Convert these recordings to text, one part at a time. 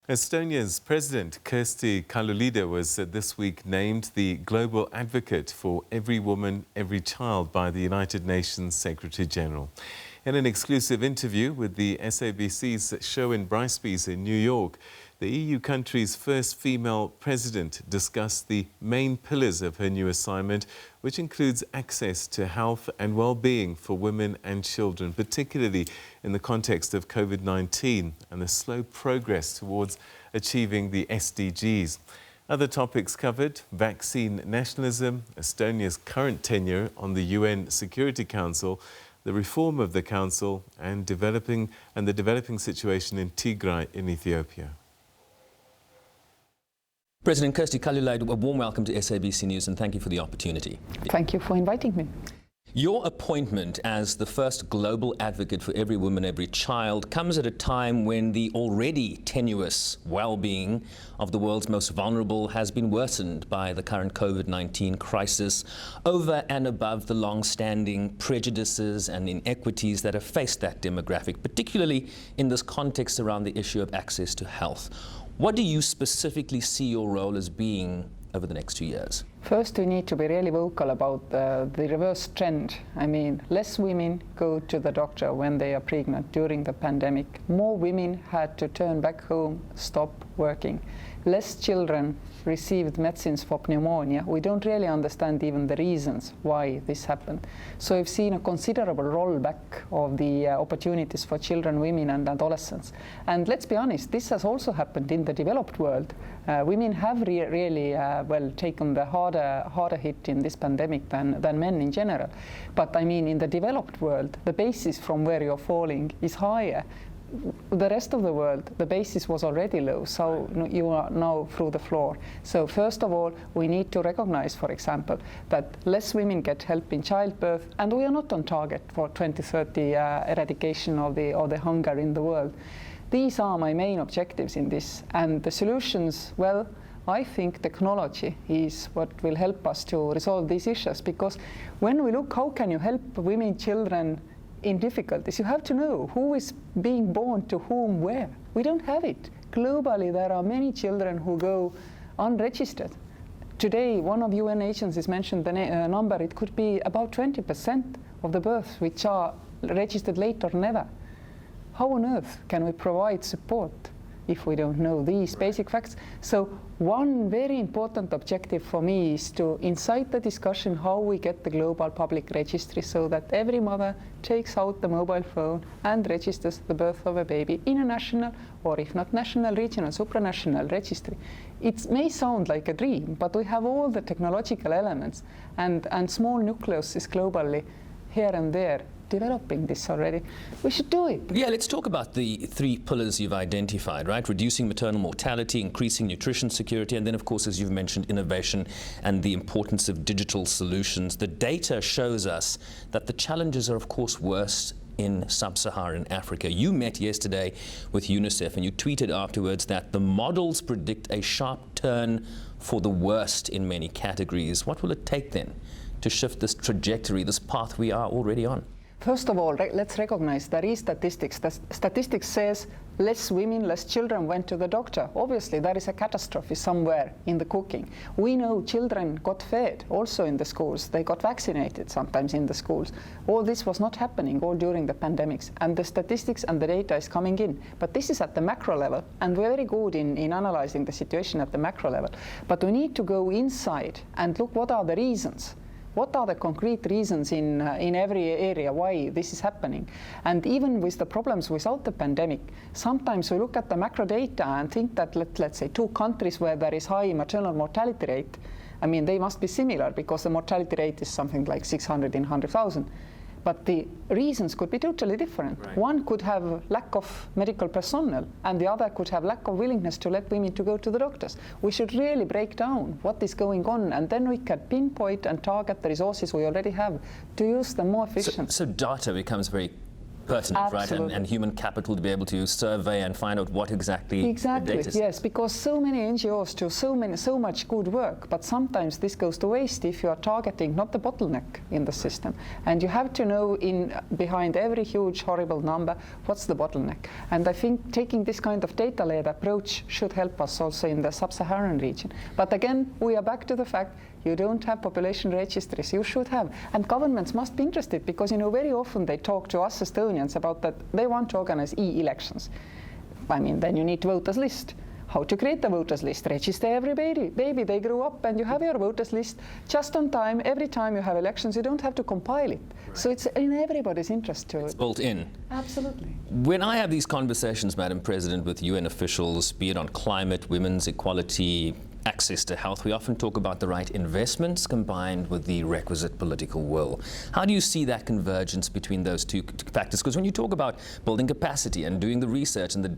Estonia's President, Kersti Kaljulaid, was this week named the Global Advocate for Every Woman, Every Child by the United Nations Secretary-General. In an exclusive interview with the SABC's Sherwin Bryce-Pease in New York, the EU country's first female president discussed the main pillars of her new assignment, which includes access to health and well-being for women and children, particularly in the context of COVID-19 and the slow progress towards achieving the SDGs. Other topics covered: vaccine nationalism, Estonia's current tenure on the UN Security Council, the reform of the Council, and the developing situation in Tigray in Ethiopia. President Kersti Kaljulaid, a warm welcome to SABC News and thank you for the opportunity. Thank you for inviting me. Your appointment as the first global advocate for every woman, every child comes at a time when the already tenuous well-being of the world's most vulnerable has been worsened by the current COVID-19 crisis, over and above the long-standing prejudices and inequities that have faced that demographic, particularly in this context around the issue of access to health. What do you specifically see your role as being over the next 2 years? First, we need to be really vocal about the reverse trend. I mean, less women go to the doctor when they are pregnant during the pandemic. More women had to turn back home, stop working. Less children received medicines for pneumonia. We don't really understand even the reasons why this happened. So we've seen a considerable rollback of the opportunities for children, women and adolescents. And let's be honest, this has also happened in the developed world. Women have really taken the harder hit in this pandemic than men in general. But I mean, in the developed world, the basis from where you're falling is higher. The rest of the world, the basis was already low, so you are now through the floor. So first of all, we need to recognize, for example, that less women get help in childbirth, and we are not on target for 2030 eradication of the hunger in the world. These are my main objectives in this, and the solutions, well, I think technology is what will help us to resolve these issues, because when we look how can you help women, children in difficulties, you have to know who is being born to whom where. We don't have it. Globally, there are many children who go unregistered. Today, one of UN agencies mentioned the number. It could be about 20% of the births which are registered late or never. How on earth can we provide support if we don't know these basic facts? So one very important objective for me is to incite the discussion how we get the global public registry so that every mother takes out the mobile phone and registers the birth of a baby in a national, or if not national, regional, supranational registry. It may sound like a dream, but we have all the technological elements and small nucleuses globally here and there developing this already. We should do it. Yeah, let's talk about the 3 pillars you've identified, right? Reducing maternal mortality, increasing nutrition security, and then, of course, as you've mentioned, innovation and the importance of digital solutions. The data shows us that the challenges are, of course, worse in sub-Saharan Africa. You met yesterday with UNICEF and you tweeted afterwards that the models predict a sharp turn for the worst in many categories. What will it take then to shift this trajectory, this path we are already on? First of all, let's recognize there is statistics. The statistics says less women, less children went to the doctor. Obviously, there is a catastrophe somewhere in the cooking. We know children got fed also in the schools. They got vaccinated sometimes in the schools. All this was not happening all during the pandemics. And the statistics and the data is coming in. But this is at the macro level. And we're very good in analyzing the situation at the macro level. But we need to go inside and look what are the reasons. What are the concrete reasons in every area why this is happening? And even with the problems without the pandemic, sometimes we look at the macro data and think that, let's say, 2 countries where there is high maternal mortality rate, I mean, they must be similar because the mortality rate is something like 600 in 100,000. But the reasons could be totally different. Right. One could have lack of medical personnel, and the other could have lack of willingness to let women to go to the doctors. We should really break down what is going on, and then we can pinpoint and target the resources we already have to use them more efficiently. So data becomes very pertinent, right? Absolutely. And human capital to be able to survey and find out what exactly the data says. Yes, because so many NGOs do so much good work, but sometimes this goes to waste if you are targeting not the bottleneck in the system. And you have to know behind every huge horrible number what's the bottleneck. And I think taking this kind of data-led approach should help us also in the sub-Saharan region. But again, we are back to the fact you don't have population registries. You should have. And governments must be interested because, very often they talk to us Estonians about that they want to organize e-elections. I mean, then you need voters list. How to create a voters list? Register every baby. They grow up and you have your voters list just on time. Every time you have elections, you don't have to compile it. Right. So it's in everybody's interest to... It's built in. Absolutely. When I have these conversations, Madam President, with UN officials, be it on climate, women's equality, access to health, we often talk about the right investments combined with the requisite political will. How do you see that convergence between those two factors? Because when you talk about building capacity and doing the research and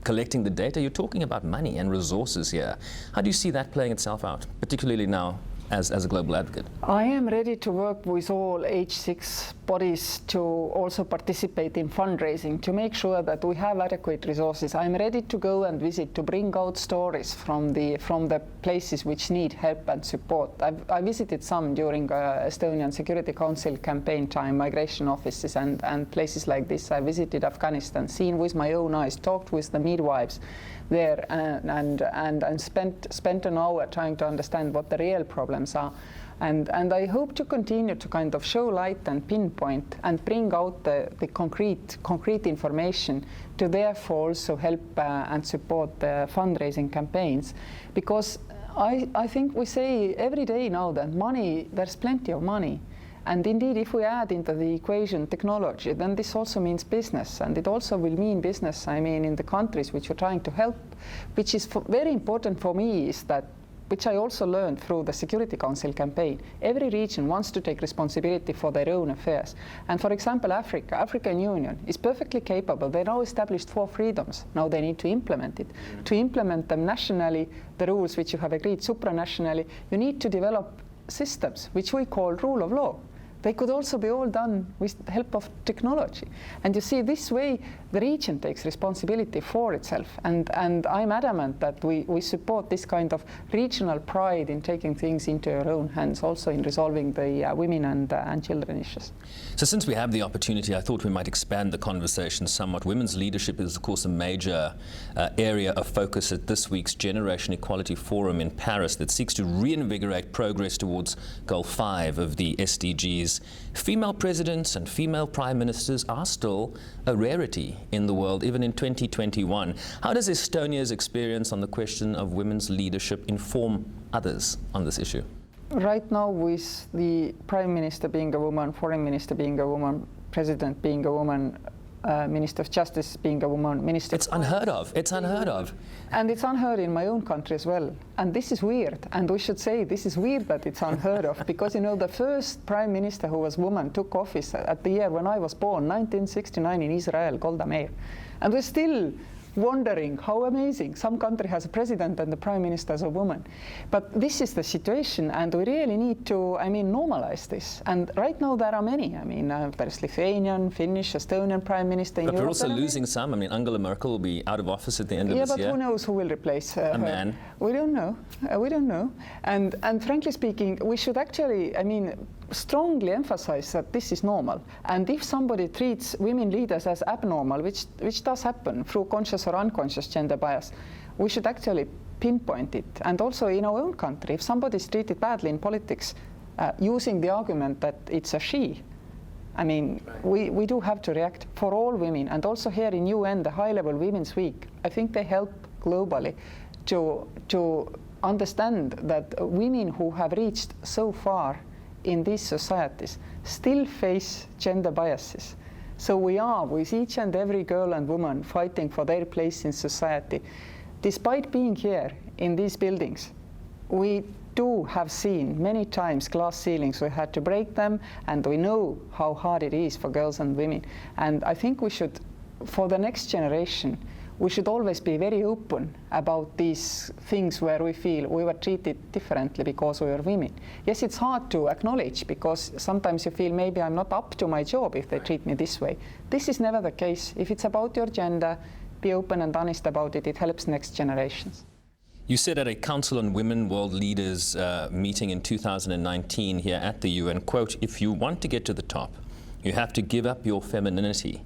collecting the data, you're talking about money and resources here. How do you see that playing itself out, particularly now as a global advocate? I am ready to work with all H6 bodies to also participate in fundraising, to make sure that we have adequate resources. I'm ready to go and visit, to bring out stories from the places which need help and support. I visited some during Estonian Security Council campaign time, migration offices and places like this. I visited Afghanistan, seen with my own eyes, talked with the midwives there and spent an hour trying to understand what the real problems are. And I hope to continue to kind of show light and pinpoint and bring out the concrete information to therefore also help and support the fundraising campaigns. Because I think we say every day now that money, there's plenty of money. And indeed, if we add into the equation technology, then this also means business. And it also will mean business, in the countries which we're trying to help, which is very important for me is that, which I also learned through the Security Council campaign, every region wants to take responsibility for their own affairs. And for example, African Union is perfectly capable. They now established 4 freedoms. Now they need to implement it. To implement them nationally, the rules which you have agreed supranationally, you need to develop systems which we call rule of law. They could also be all done with the help of technology. And you see, this way, the region takes responsibility for itself. And I'm adamant that we support this kind of regional pride in taking things into our own hands, also in resolving the women and children issues. So since we have the opportunity, I thought we might expand the conversation somewhat. Women's leadership is, of course, a major area of focus at this week's Generation Equality Forum in Paris that seeks to reinvigorate progress towards Goal 5 of the SDGs. Female presidents and female prime ministers are still a rarity in the world, even in 2021. How does Estonia's experience on the question of women's leadership inform others on this issue? Right now, with the prime minister being a woman, foreign minister being a woman, president being a woman, Minister of Justice being a woman, Minister... It's unheard of. It's unheard of. And it's unheard in my own country as well. And this is weird. And we should say this is weird that it's unheard of. Because, the first prime minister who was woman took office at the year when I was born, 1969 in Israel, Golda Meir. And we're still wondering how amazing some country has a president and the prime minister is a woman. But this is the situation, and we really need to, normalize this. And right now there are many. There's Lithuanian, Finnish, Estonian prime minister in But Europe. we're also losing some. Angela Merkel will be out of office at the end of this year. Yeah, but who knows who will replace her? A man. We don't know. We don't know. And frankly speaking, we should actually, strongly emphasize that this is normal. And if somebody treats women leaders as abnormal, which does happen through conscious or unconscious gender bias, we should actually pinpoint it. And also in our own country, if somebody is treated badly in politics, using the argument that it's a she, we do have to react for all women. And also here in UN, the High-Level Women's Week, I think they help globally to understand that women who have reached so far in these societies still face gender biases. So we are, with each and every girl and woman, fighting for their place in society. Despite being here in these buildings, we do have seen many times glass ceilings. We had to break them, and we know how hard it is for girls and women. And I think we should, for the next generation, we should always be very open about these things where we feel we were treated differently because we were women. Yes, it's hard to acknowledge because sometimes you feel maybe I'm not up to my job if they treat me this way. This is never the case. If it's about your gender, be open and honest about it. It helps next generations. You said at a Council on Women World Leaders meeting in 2019 here at the UN, quote, "If you want to get to the top, you have to give up your femininity.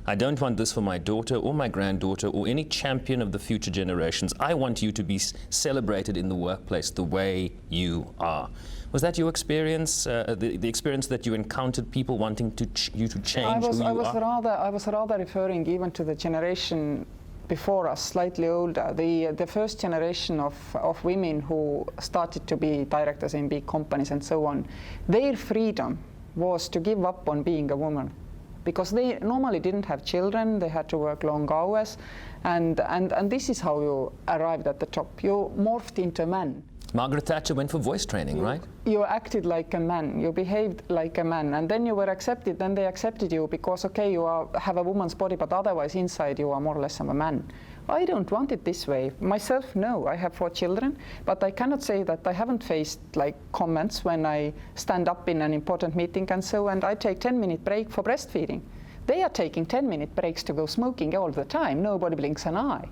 I don't want this for my daughter or my granddaughter or any champion of the future generations. I want you to be celebrated in the workplace the way you are." Was that your experience, the experience that you encountered people wanting you to change who you are? I was rather referring even to the generation before us, slightly older, the first generation of women who started to be directors in big companies and so on. Their freedom was to give up on being a woman, because they normally didn't have children, they had to work long hours, and this is how you arrived at the top. You morphed into a man. Margaret Thatcher went for voice training, right? You acted like a man, you behaved like a man, and then you were accepted, then they accepted you because, okay, you have a woman's body, but otherwise inside you are more or less of a man. I don't want it this way. Myself, no, I have 4 children, but I cannot say that I haven't faced like comments when I stand up in an important meeting and so, and I take 10-minute break for breastfeeding. They are taking 10-minute breaks to go smoking all the time. Nobody blinks an eye.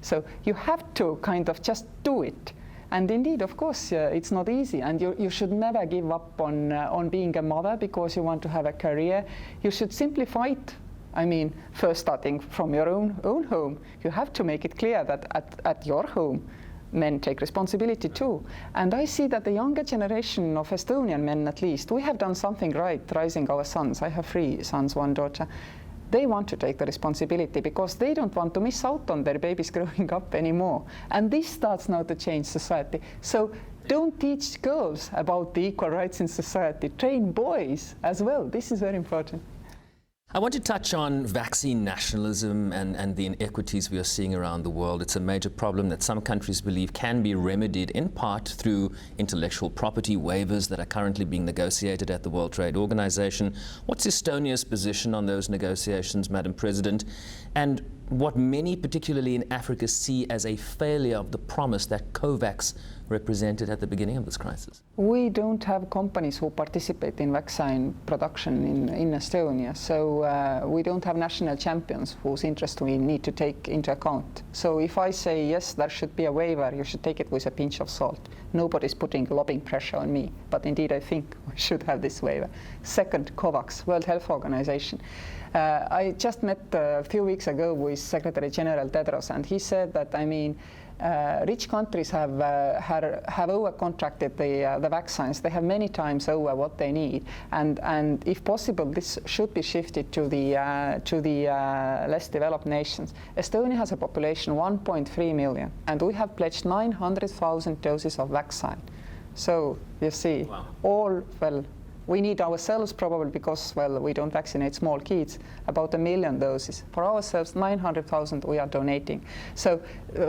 So you have to kind of just do it. And indeed, of course, it's not easy, and you should never give up on being a mother because you want to have a career. You should simply fight. I mean, first starting from your own home. You have to make it clear that at your home, men take responsibility too. And I see that the younger generation of Estonian men, at least, we have done something right, raising our sons. I have 3 sons, 1 daughter. They want to take the responsibility because they don't want to miss out on their babies growing up anymore. And this starts now to change society. So don't teach girls about the equal rights in society. Train boys as well. This is very important. I want to touch on vaccine nationalism and the inequities we are seeing around the world. It's a major problem that some countries believe can be remedied in part through intellectual property waivers that are currently being negotiated at the World Trade Organization. What's Estonia's position on those negotiations, Madam President? And what many, particularly in Africa, see as a failure of the promise that COVAX represented at the beginning of this crisis? We don't have companies who participate in vaccine production in Estonia, so we don't have national champions whose interest we need to take into account. So if I say, yes, there should be a waiver, you should take it with a pinch of salt. Nobody's putting lobbying pressure on me, but indeed I think we should have this waiver. Second, COVAX, World Health Organization. I just met a few weeks ago with Secretary General Tedros, and he said that, I mean, rich countries have over-contracted the vaccines. They have many times over what they need, and if possible, this should be shifted to the less developed nations. Estonia has a population 1.3 million, and we have pledged 900,000 doses of vaccine. So you see, wow. We need ourselves probably because, well, we don't vaccinate small kids, about 1 million doses. For ourselves, 900,000 we are donating. So,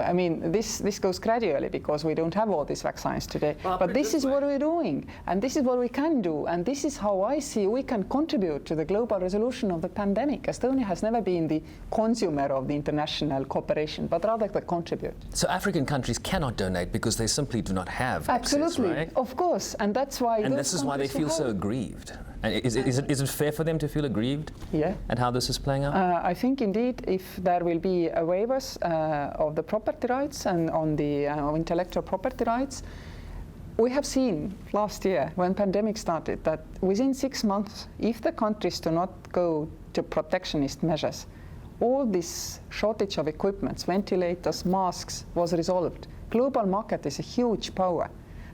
I mean, this goes gradually because we don't have all these vaccines today. Well, but this is what we're doing, and this is what we can do, and this is how I see we can contribute to the global resolution of the pandemic. Estonia has never been the consumer of the international cooperation, but rather the contributor. So African countries cannot donate because they simply do not have Absolutely, access, right? Of course, and that's why. And this is why they feel so aggrieved. Is it fair for them to feel aggrieved? Yeah. At how this is playing out? I think indeed, if there will be waivers of the property rights and on the intellectual property rights, we have seen last year when pandemic started that within 6 months, if the countries do not go to protectionist measures, all this shortage of equipments, ventilators, masks was resolved. Global market is a huge power.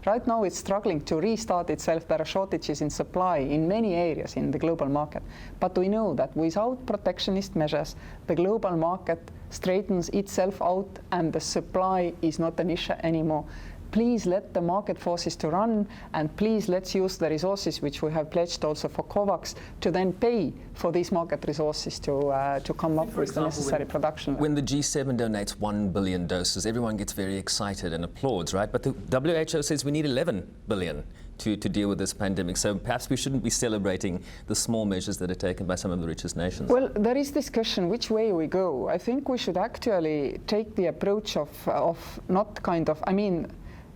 Right now it's struggling to restart itself. There are shortages in supply in many areas in the global market. But we know that without protectionist measures, the global market straightens itself out and the supply is not an issue anymore. Please let the market forces to run, and please let's use the resources which we have pledged also for COVAX to then pay for these market resources to come up with the necessary production. When the G7 donates 1 billion doses, everyone gets very excited and applauds, right? But the WHO says we need 11 billion to deal with this pandemic. So perhaps we shouldn't be celebrating the small measures that are taken by some of the richest nations. Well, there is discussion which way we go. I think we should actually take the approach of not kind of, I mean,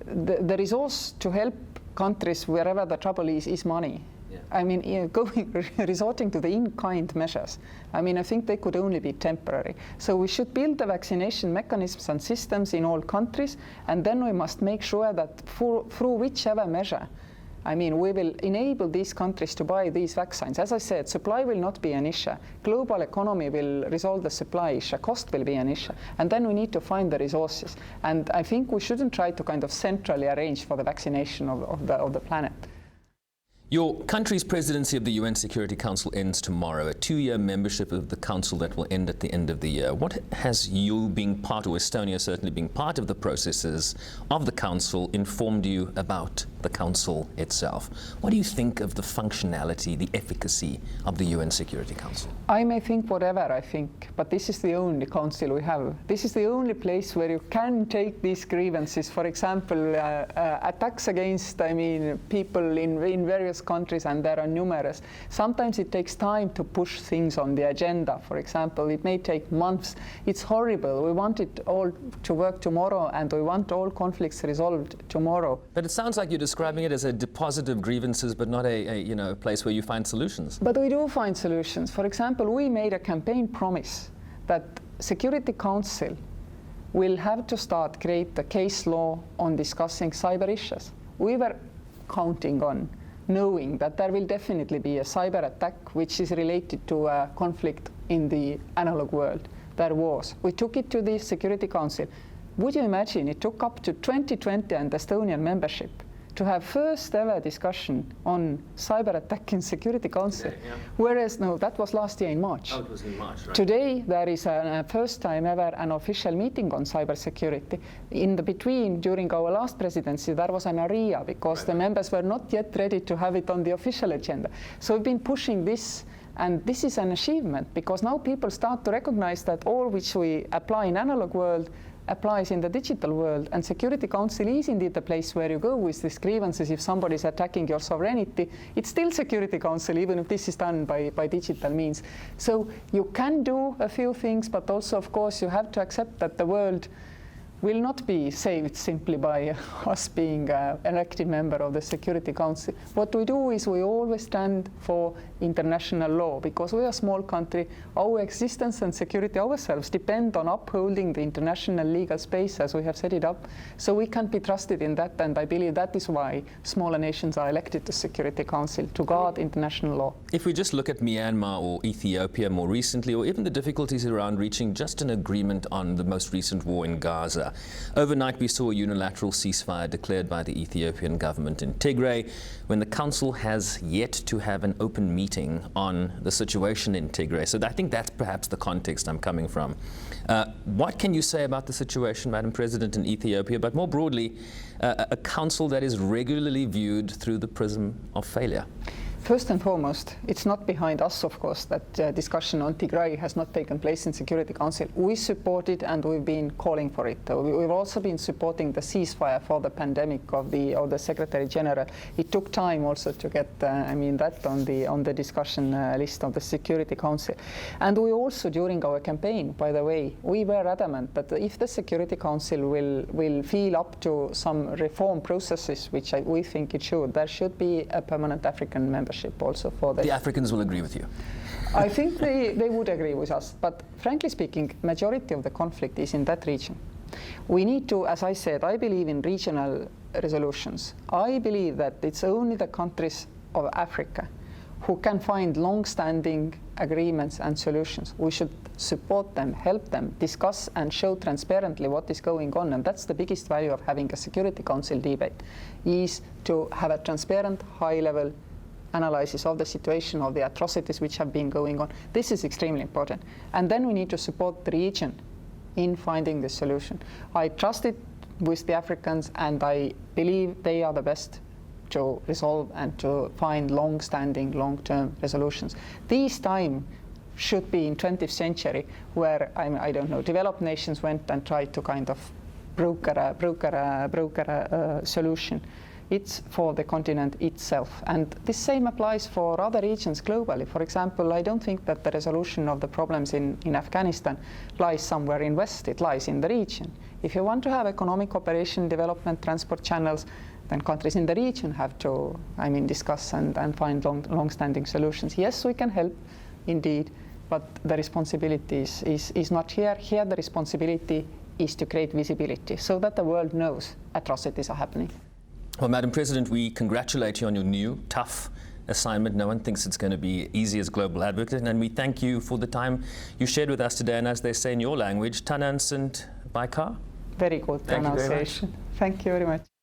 the resource to help countries wherever the trouble is money. Yeah. I mean, resorting to the in-kind measures. I mean, I think they could only be temporary. So we should build the vaccination mechanisms and systems in all countries, and then we must make sure that through whichever measure, I mean, we will enable these countries to buy these vaccines. As I said, supply will not be an issue. Global economy will resolve the supply issue. Cost will be an issue. And then we need to find the resources. And I think we shouldn't try to kind of centrally arrange for the vaccination of the planet. Your country's presidency of the UN Security Council ends tomorrow, a 2-year membership of the Council that will end at the end of the year. What has you being part, or Estonia certainly being part of the processes of the Council, informed you about the Council itself? What do you think of the functionality, the efficacy of the UN Security Council? I may think whatever I think, but this is the only council we have. This is the only place where you can take these grievances. For example, attacks against, I mean, people in various countries, and there are numerous. Sometimes it takes time to push things on the agenda. For example, it may take months. It's horrible. We want it all to work tomorrow, and we want all conflicts resolved tomorrow. But it sounds like you're describing it as a deposit of grievances, but not a place where you find solutions. But we do find solutions. For example, we made a campaign promise that Security Council will have to start create the case law on discussing cyber issues. We were counting on knowing that there will definitely be a cyber attack which is related to a conflict in the analog world. There was. We took it to the Security Council. Would you imagine it took up to 2020 and Estonian membership to have first ever discussion on cyber attack in Security Council, whereas no, that was last year in March. Oh, it was in March, right. Today there is a first time ever an official meeting on cybersecurity. In the between, during our last presidency, there was an area because the members were not yet ready to have it on the official agenda. So we've been pushing this, and this is an achievement because now people start to recognize that all which we apply in analog world applies in the digital world, and Security Council is indeed the place where you go with these grievances. If somebody is attacking your sovereignty, it's still Security Council, even if this is done by digital means. So you can do a few things, but also, of course, you have to accept that the world will not be saved simply by us being an elected member of the Security Council. What we do is we always stand for international law because we are a small country. Our existence and security ourselves depend on upholding the international legal space as we have set it up. So we can be trusted in that, and I believe that is why smaller nations are elected to Security Council, to guard international law. If we just look at Myanmar or Ethiopia more recently, or even the difficulties around reaching just an agreement on the most recent war in Gaza, overnight we saw a unilateral ceasefire declared by the Ethiopian government in Tigray, when the Council has yet to have an open meeting on the situation in Tigray. So I think that's perhaps the context I'm coming from. What can you say about the situation, Madam President, in Ethiopia, but more broadly, a Council that is regularly viewed through the prism of failure? First and foremost, it's not behind us, of course, that discussion on Tigray has not taken place in Security Council. We support it, and we've been calling for it. We've also been supporting the ceasefire for the pandemic of the Secretary General. It took time also to get, that on the discussion list of the Security Council. And we also, during our campaign, by the way, we were adamant that if the Security Council will feel up to some reform processes, which we think it should, there should be a permanent African membership also for this. The Africans will agree with you. I think they would agree with us, but frankly speaking, majority of the conflict is in that region. We need to, as I said, I believe in regional resolutions. I believe that it's only the countries of Africa who can find long-standing agreements and solutions. We should support them, help them, discuss and show transparently what is going on. And that's the biggest value of having a Security Council debate, is to have a transparent, high-level analysis of the situation, of the atrocities which have been going on. This is extremely important. And then we need to support the region in finding the solution. I trust it with the Africans, and I believe they are the best to resolve and to find long-standing, long-term resolutions. This time should be in 20th century, where, I don't know, developed nations went and tried to kind of broker a solution. It's for the continent itself. And the same applies for other regions globally. For example, I don't think that the resolution of the problems in Afghanistan lies somewhere in West, it lies in the region. If you want to have economic cooperation, development, transport channels, then countries in the region have to, discuss and find long-standing solutions. Yes, we can help, indeed, but the responsibility is not here. Here the responsibility is to create visibility so that the world knows atrocities are happening. Well, Madam President, we congratulate you on your new, tough assignment. No one thinks it's going to be easy as global advocate, and we thank you for the time you shared with us today, and as they say in your language, tanans and baikar. Very good pronunciation. Thank you very much.